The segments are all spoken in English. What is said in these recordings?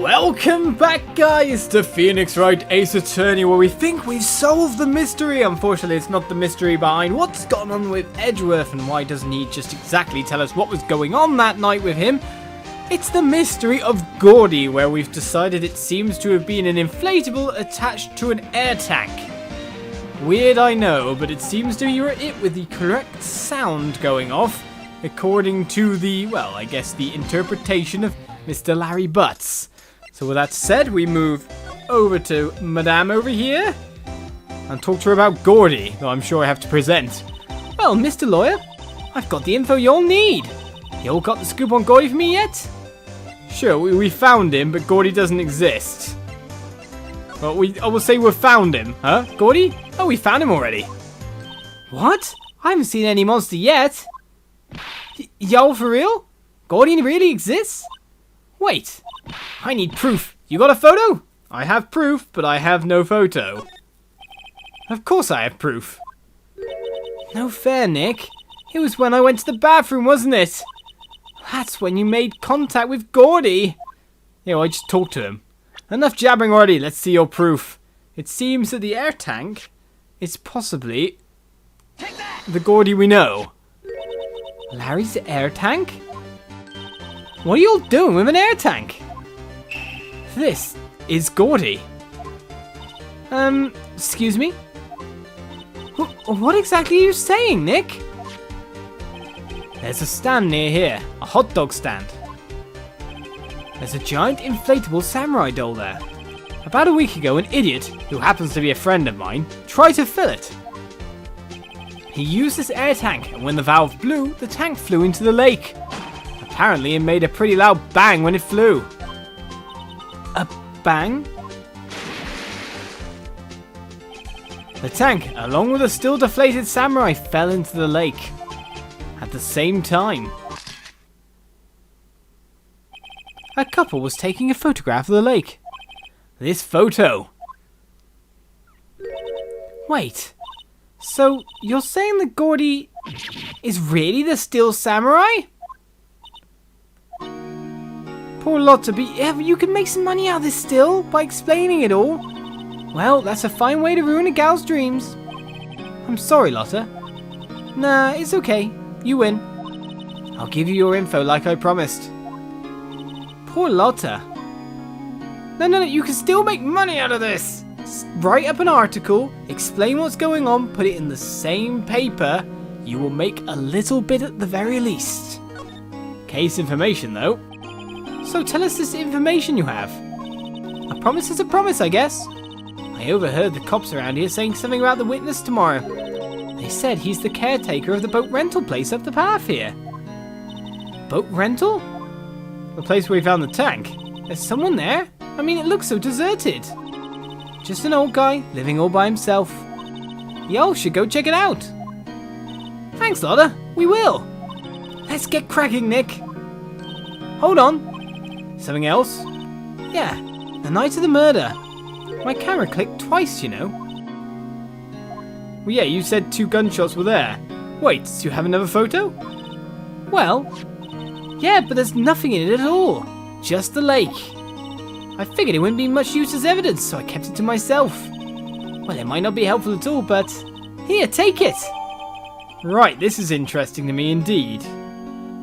Welcome back, guys, to Phoenix Wright Ace Attorney, where we think we've solved the mystery. Unfortunately, it's not the mystery behind what's gone on with Edgeworth and why doesn't he just exactly tell us what was going on that night with him. It's the mystery of Gordy, where we've decided it seems to have been an inflatable attached to an air tank. Weird, I know, but it seems to be it with the correct sound going off, according to the, well, I guess the interpretation of Mr. Larry Butts. So with that said, we move over to Madame over here and talk to her about Gordy, though I'm sure I have to present. Well, Mr. Lawyer, I've got the info you'll need. You all got the scoop on Gordy for me yet? Sure, we found him, but Gordy doesn't exist. Well, I will say we found him. Huh? Gordy? Oh, we found him already. What? I haven't seen any monster yet. Y'all for real? Gordy really exists? Wait, I need proof. You got a photo? I have proof, but I have no photo. Of course I have proof. No fair, Nick. It was when I went to the bathroom, wasn't it? That's when you made contact with Gordy. Yeah, well, I just talked to him. Enough jabbering already. Let's see your proof. It seems that the air tank is possibly the Gordy we know. Larry's air tank? What are you all doing with an air tank? This is Gordy. Excuse me? What exactly are you saying, Nick? There's a stand near here, a hot dog stand. There's a giant inflatable samurai doll there. About a week ago, an idiot, who happens to be a friend of mine, tried to fill it. He used this air tank, and when the valve blew, the tank flew into the lake. Apparently, it made a pretty loud bang when it flew. A bang? The tank, along with a still deflated samurai, fell into the lake at the same time. A couple was taking a photograph of the lake. This photo. Wait, so you're saying that Gordy is really the still samurai? Poor Lotta, but you can make some money out of this still by explaining it all. Well, that's a fine way to ruin a gal's dreams. I'm sorry, Lotta. Nah, it's okay. You win. I'll give you your info like I promised. Poor Lotta. No, you can still make money out of this. Write up an article, explain what's going on, put it in the same paper. You will make a little bit at the very least. Case information, though. So tell us this information you have. A promise is a promise, I guess. I overheard the cops around here saying something about the witness tomorrow. They said he's the caretaker of the boat rental place up the path here. Boat rental? The place where we found the tank. There's someone there? I mean, it looks so deserted. Just an old guy living all by himself. Y'all should go check it out. Thanks, Lotta. We will. Let's get cracking, Nick. Hold on. Something else? Yeah, the night of the murder. My camera clicked twice, you know. Well, yeah, you said 2 gunshots were there. Wait, do you have another photo? Well, yeah, but there's nothing in it at all. Just the lake. I figured it wouldn't be much use as evidence, so I kept it to myself. Well, it might not be helpful at all, but here, take it. Right, this is interesting to me indeed.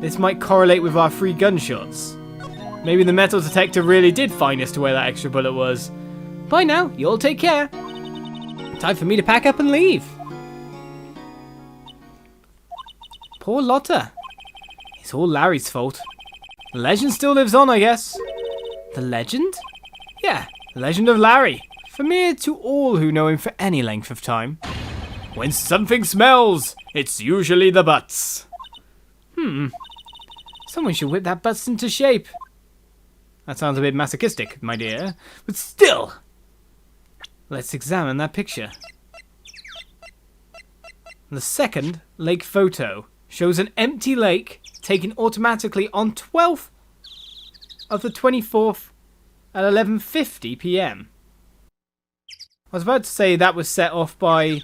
This might correlate with our 3 gunshots. Maybe the metal detector really did find us to where that extra bullet was. Bye now, you all take care. Time for me to pack up and leave. Poor Lotta. It's all Larry's fault. The legend still lives on, I guess. The legend? Yeah, the legend of Larry. Familiar to all who know him for any length of time. When something smells, it's usually the butts. Someone should whip that butts into shape. That sounds a bit masochistic, my dear. But still! Let's examine that picture. The second lake photo shows an empty lake taken automatically on 12th of the 24th at 11:50 p.m. I was about to say that was set off by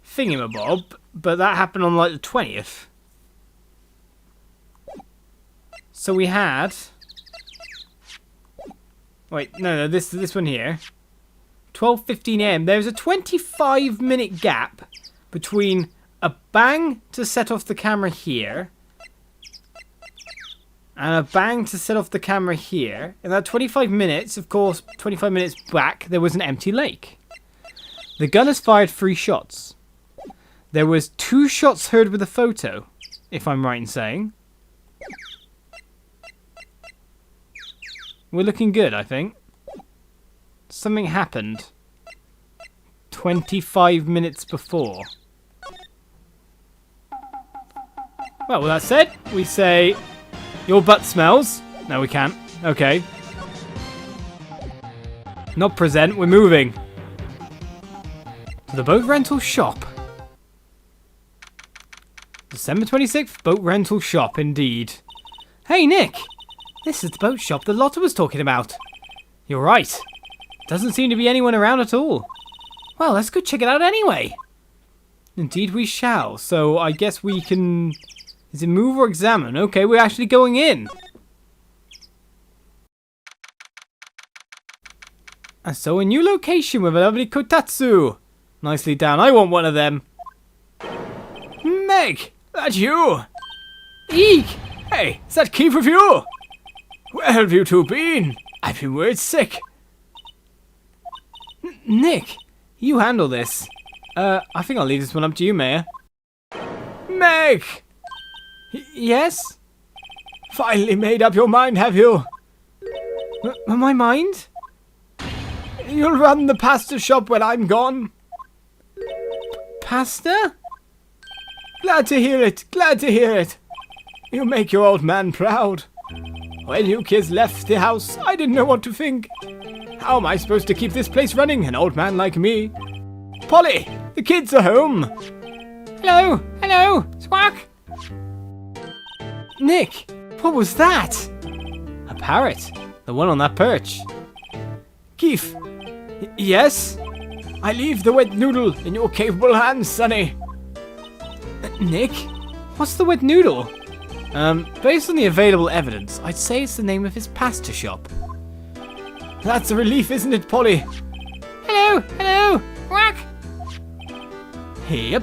Thingamabob, but that happened on like the 20th. So we had Wait, no, this one here. 12:15 AM. There's a 25-minute gap between a bang to set off the camera here and a bang to set off the camera here. In that 25 minutes, of course, 25 minutes back, there was an empty lake. The gun has fired 3 shots. There was 2 shots heard with a photo, if I'm right in saying. We're looking good, I think. Something happened 25 minutes before. Well, with that said, we say, your butt smells. No, we can't. Okay. Not present, we're moving. To the boat rental shop. December 26th, boat rental shop, indeed. Hey, Nick! This is the boat shop that Lotta was talking about. You're right. Doesn't seem to be anyone around at all. Well, let's go check it out anyway. Indeed we shall. So I guess we can... Is it move or examine? Okay, we're actually going in. And so a new location with a lovely kotatsu. Nicely done. I want one of them. Meg, that's you. Eek. Hey, is that Keith with you? Where have you two been? I've been worried sick. Nick, you handle this. I think I'll leave this one up to you, Mayor. Meg! Yes? Finally made up your mind, have you? My mind? You'll run the pasta shop when I'm gone. Pasta? Glad to hear it, glad to hear it. You make your old man proud. When you kids left the house, I didn't know what to think. How am I supposed to keep this place running, an old man like me? Polly, the kids are home. Hello, hello, Squawk. Nick, what was that? A parrot, the one on that perch. Keith, yes? I leave the wet noodle in your capable hands, Sonny. Nick, what's the wet noodle? Based on the available evidence, I'd say it's the name of his pasta shop. That's a relief, isn't it, Polly? Hello, hello, Quack. Yep.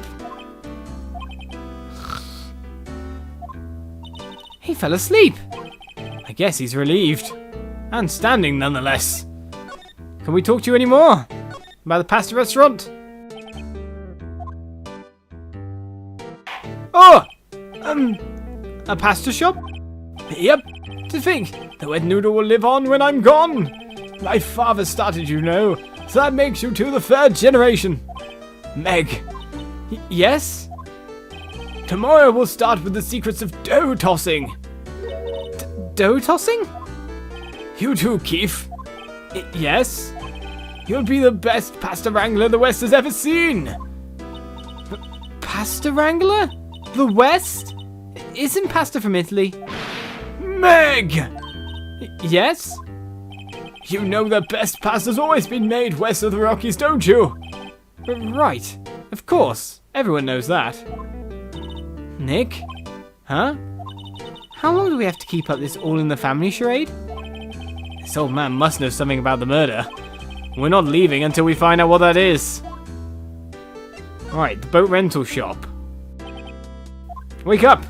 He fell asleep. I guess he's relieved. And standing, nonetheless. Can we talk to you anymore? About the pasta restaurant? Oh! A pasta shop? Yep. To think, the wet noodle will live on when I'm gone. My father started, you know, so that makes you to the 3rd generation. Meg. Yes? Tomorrow we'll start with the secrets of dough tossing. Dough tossing? You too, Keith. Yes? You'll be the best pasta wrangler the West has ever seen. Pasta wrangler? The West? Isn't pasta from Italy? Meg! Yes? You know the best pasta's always been made west of the Rockies, don't you? Right. Of course. Everyone knows that. Nick? Huh? How long do we have to keep up this all-in-the-family charade? This old man must know something about the murder. We're not leaving until we find out what that is. Right, the boat rental shop. Wake up!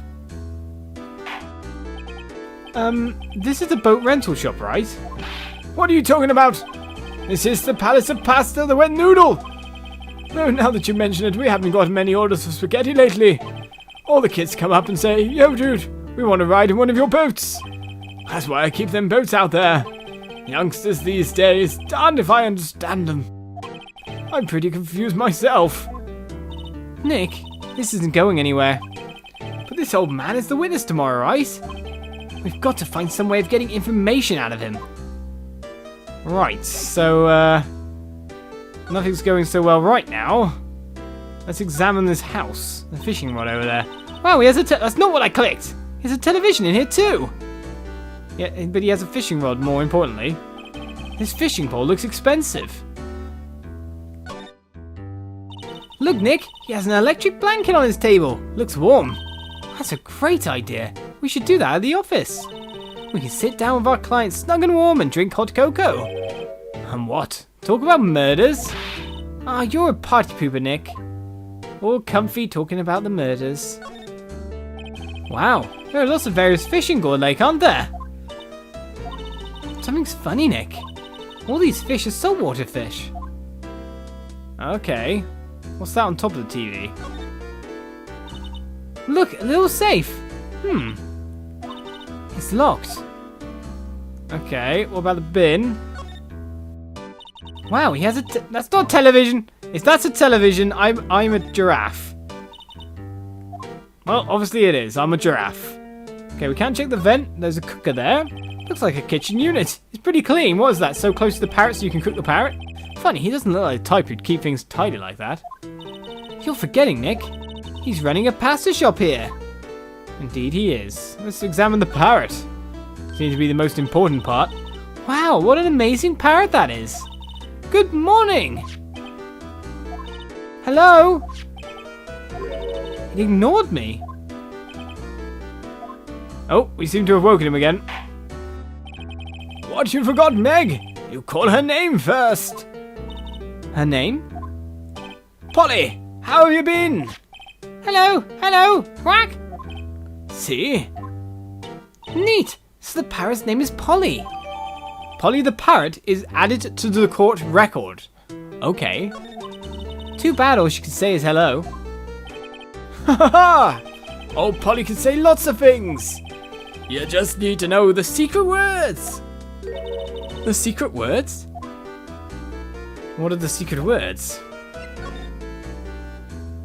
This is the boat rental shop, right? What are you talking about? This is the Palace of Pasta, the wet noodle! No, now that you mention it, we haven't got many orders for spaghetti lately. All the kids come up and say, yo dude, we want to ride in one of your boats. That's why I keep them boats out there. Youngsters these days, darned if I understand them. I'm pretty confused myself. Nick, this isn't going anywhere. But this old man is the witness tomorrow, right? We've got to find some way of getting information out of him. Right, so, nothing's going so well right now. Let's examine this house. The fishing rod over there. Wow, he has that's not what I clicked! He has a television in here too! Yeah, but he has a fishing rod, more importantly. This fishing pole looks expensive. Look, Nick, he has an electric blanket on his table. Looks warm. That's a great idea. We should do that at the office. We can sit down with our clients snug and warm and drink hot cocoa. And what? Talk about murders? Ah, you're a party pooper, Nick. All comfy talking about the murders. Wow, there are lots of various fish in Gore Lake, aren't there? Something's funny, Nick. All these fish are saltwater fish. Okay. What's that on top of the TV? Look, a little safe. It's locked. Okay, what about the bin? Wow, he has a that's not television. If that's a television, I'm a giraffe. Well, obviously it is. I'm a giraffe. Okay, we can't check the vent. There's a cooker there. Looks like a kitchen unit. It's pretty clean. What is that? So close to the parrot so you can cook the parrot? Funny, he doesn't look like the type who'd keep things tidy like that. You're forgetting, Nick. He's running a pasta shop here. Indeed he is. Let's examine the parrot. Seems to be the most important part. Wow, what an amazing parrot that is. Good morning. Hello? He ignored me. Oh, we seem to have woken him again. What, you forgot, Meg? You call her name first. Her name? Polly, how have you been? Hello, hello, quack. See? Neat. So the parrot's name is Polly. Polly the parrot is added to the court record. Okay. Too bad all she can say is hello. Ha ha ha! Oh, Polly can say lots of things. You just need to know the secret words. The secret words? What are the secret words?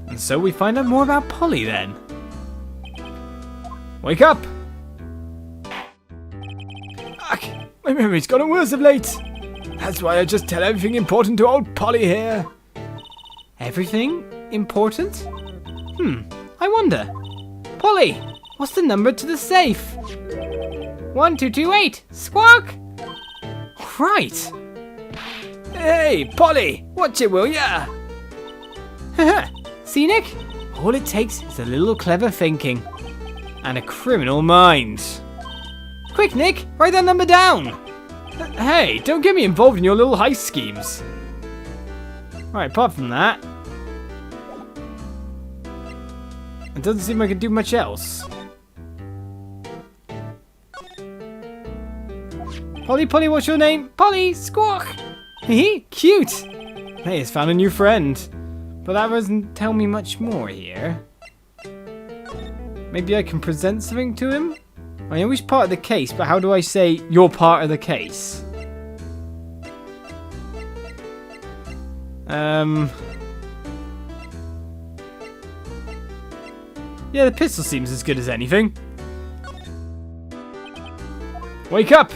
And so we find out more about Polly then. Wake up! Ugh, my memory's gotten worse of late. That's why I just tell everything important to old Polly here. Everything important? I wonder. Polly, what's the number to the safe? 1228. Squawk! Right. Hey, Polly, watch it, will ya? Haha, see, Nick? All it takes is a little clever thinking. And a criminal mind. Quick, Nick, write that number down. Hey, don't get me involved in your little heist schemes. Right, apart from that, it doesn't seem like I can do much else. Polly, Polly, what's your name? Polly, squawk! Hee, cute! Hey, he's found a new friend. But that doesn't tell me much more here. Maybe I can present something to him? I know he's part of the case, but how do I say you're part of the case? Yeah, the pistol seems as good as anything. Wake up!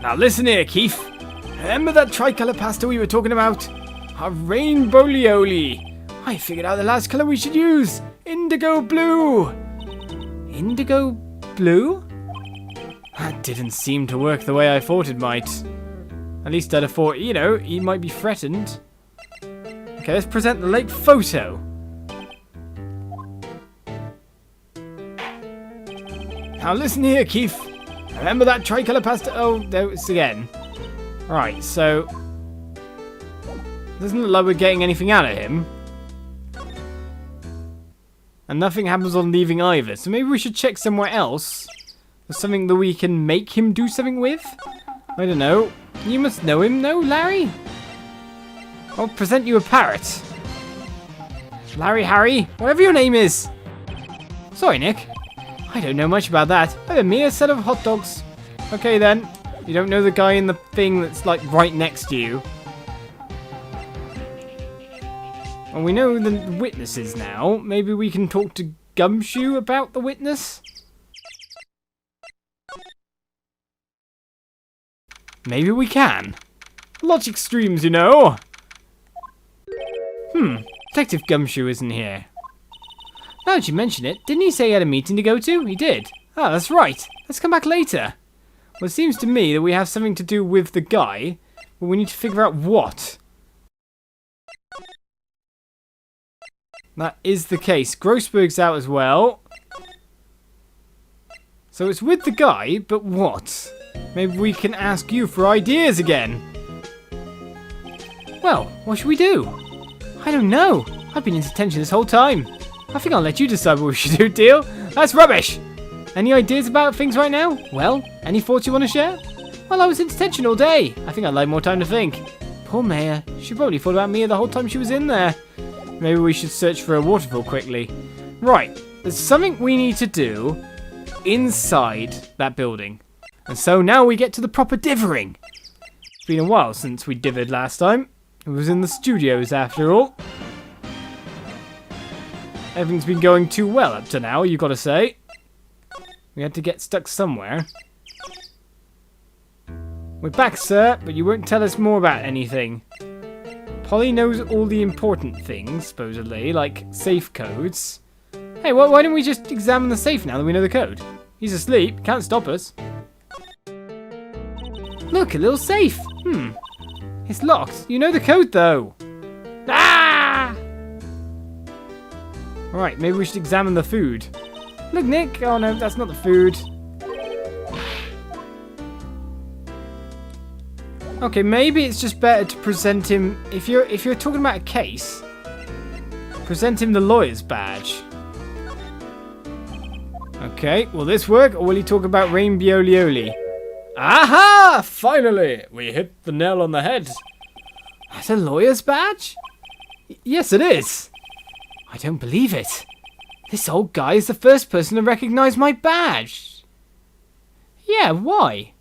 Now listen here, Keith. Remember that tricolour pasta we were talking about? Our rainbow lioli. I figured out the last colour we should use. Indigo blue. Indigo blue? That didn't seem to work the way I thought it might. At least I'd have thought, you know, he might be threatened. Okay, let's present the late photo. Now listen here, Keith. Remember that tricolour pasta? Oh, there it's again. Right, so doesn't look like we're getting anything out of him. And nothing happens on leaving either. So maybe we should check somewhere else. For something that we can make him do something with? I don't know. You must know him, no, Larry? I'll present you a parrot. Larry, Harry, whatever your name is. Sorry, Nick. I don't know much about that. I'm a mere set of hot dogs. Okay then. You don't know the guy in the thing that's like right next to you. Well, we know the witnesses now. Maybe we can talk to Gumshoe about the witness? Maybe we can. Logic streams, you know. Detective Gumshoe isn't here. Now that you mention it, didn't he say he had a meeting to go to? He did. Ah, that's right. Let's come back later. Well, it seems to me that we have something to do with the guy, but we need to figure out what. That is the case. Grossberg's out as well. So it's with the guy, but what? Maybe we can ask you for ideas again. Well, what should we do? I don't know. I've been in detention this whole time. I think I'll let you decide what we should do, deal? That's rubbish! Any ideas about things right now? Well, any thoughts you want to share? Well, I was in detention all day. I think I'd like more time to think. Poor Maya. She probably thought about me the whole time she was in there. Maybe we should search for a waterfall quickly. Right, there's something we need to do inside that building. And so now we get to the proper divering. It's been a while since we divered last time. It was in the studios after all. Everything's been going too well up to now, you gotta say. We had to get stuck somewhere. We're back, sir, but you won't tell us more about anything. Polly knows all the important things, supposedly, like safe codes. Hey, why don't we just examine the safe now that we know the code? He's asleep, can't stop us. Look, a little safe. It's locked. You know the code, though. Ah! Alright, maybe we should examine the food. Look, Nick. Oh, no, that's not the food. Okay, maybe it's just better to present him... If you're talking about a case, present him the lawyer's badge. Okay, will this work, or will he talk about rainbow-lioli? Aha! Finally! We hit the nail on the head. That's a lawyer's badge? Yes, it is. I don't believe it. This old guy is the first person to recognize my badge. Yeah, why?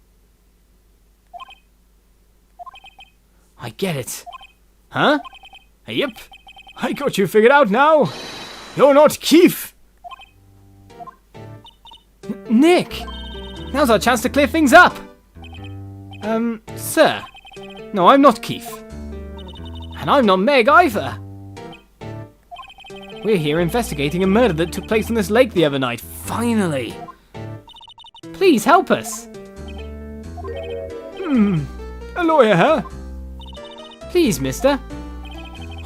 I get it. Huh? Yep. I got you figured out now. You're not Keith. Nick! Now's our chance to clear things up! Sir. No, I'm not Keith. And I'm not Meg either. We're here investigating a murder that took place on this lake the other night. Finally! Please help us! A lawyer, huh? Please, mister.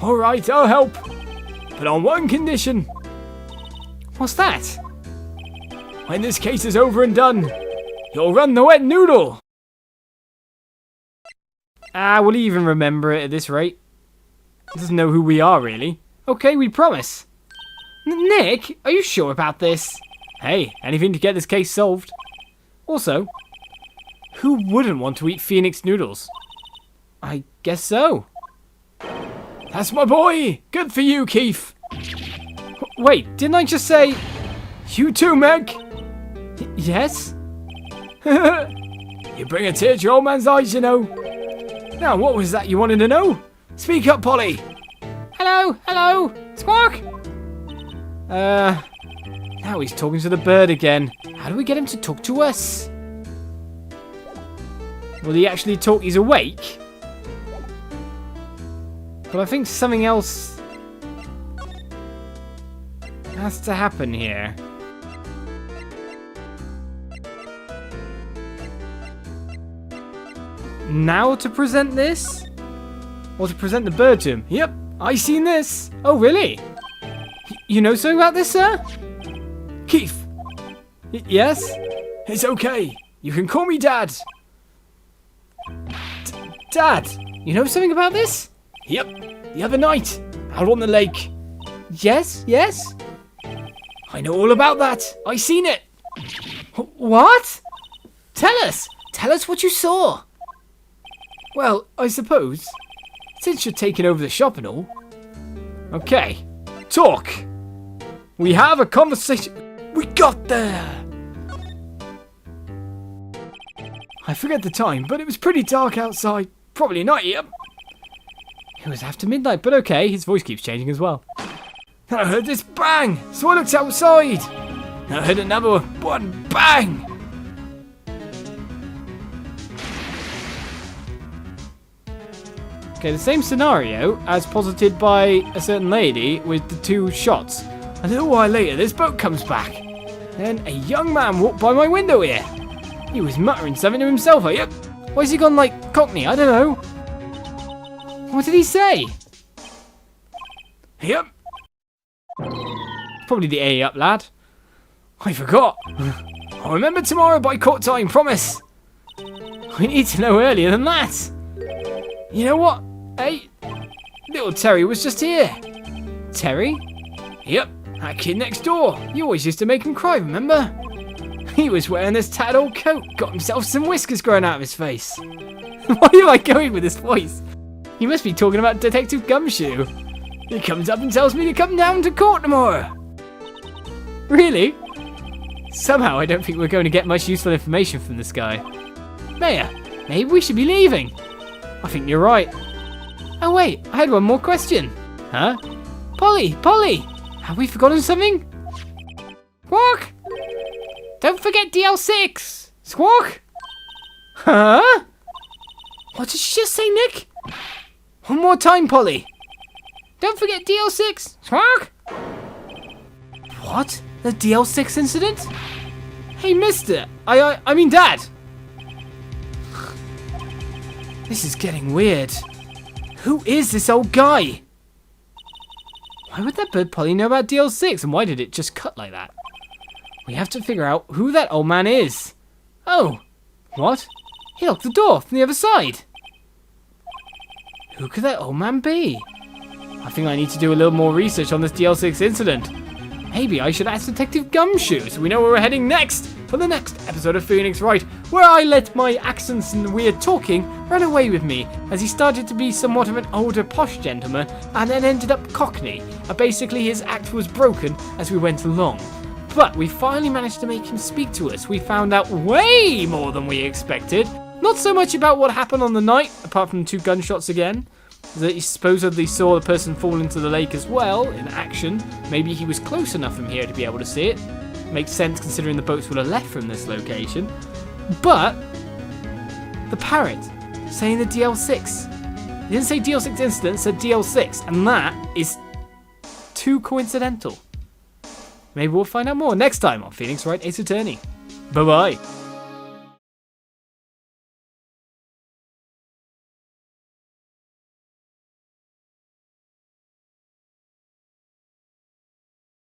Alright, I'll help. But on one condition. What's that? When this case is over and done, you'll run the wet noodle. Will he even remember it at this rate? He doesn't know who we are, really. Okay, we promise. Nick, are you sure about this? Hey, anything to get this case solved. Also, who wouldn't want to eat Phoenix noodles? I guess so. That's my boy! Good for you, Keith! Wait, didn't I just say... You too, Meg? Yes? You bring a tear to your old man's eyes, you know. Now, what was that you wanted to know? Speak up, Polly! Hello, hello! Squawk! Now he's talking to the bird again. How do we get him to talk to us? Will he actually talk? He's awake? But I think something else has to happen here. Now to present this? Or to present the bird to him? Yep, I seen this. Oh, really? You know something about this, sir? Keith. Yes? It's okay. You can call me Dad. Dad, you know something about this? Yep, the other night, out on the lake. Yes, yes? I know all about that. I seen it. What? Tell us what you saw. Well, I suppose, since you're taking over the shop and all. Okay, talk. We have a conversation. We got there. I forget the time, but it was pretty dark outside. Probably not yet. It was after midnight, but okay, his voice keeps changing as well. Then I heard this bang, so I looked outside. Then I heard another one bang. Okay, the same scenario as posited by a certain lady with the two shots. A little while later, this boat comes back. Then a young man walked by my window here. He was muttering something to himself. Yep. Why has he gone like Cockney? I don't know. What did he say? Yep. Probably the A up, lad. I forgot. I'll remember tomorrow by court time, promise. We need to know earlier than that. You know what? Hey, little Terry was just here. Terry? Yep, that kid next door. You always used to make him cry, remember? He was wearing this tattered old coat, got himself some whiskers growing out of his face. Why am I going with this voice? You must be talking about Detective Gumshoe. He comes up and tells me to come down to court tomorrow. Really? Somehow I don't think we're going to get much useful information from this guy. Mayor, maybe we should be leaving. I think you're right. Oh wait, I had one more question. Huh? Polly! Have we forgotten something? Squawk! Don't forget DL6! Squawk! Huh? What did she just say, Nick? One more time, Polly. Don't forget DL6! Squawk! What? The DL6 incident? Hey, mister! I mean Dad! This is getting weird. Who is this old guy? Why would that bird Polly know about DL6 and why did it just cut like that? We have to figure out who that old man is. Oh, what? He locked the door from the other side. Who could that old man be? I think I need to do a little more research on this DL6 incident. Maybe I should ask Detective Gumshoe so we know where we're heading next for the next episode of Phoenix Wright, where I let my accents and weird talking run away with me as he started to be somewhat of an older posh gentleman and then ended up cockney. Basically his act was broken as we went along. But we finally managed to make him speak to us. We found out way more than we expected. Not so much about what happened on the night, apart from 2 gunshots again. That he supposedly saw the person fall into the lake as well, in action. Maybe he was close enough from here to be able to see it. Makes sense considering the boats would have left from this location. But the parrot saying the DL6. He didn't say DL6 incident, said DL6, and that is too coincidental. Maybe we'll find out more next time on Phoenix Wright Ace Attorney. Bye bye.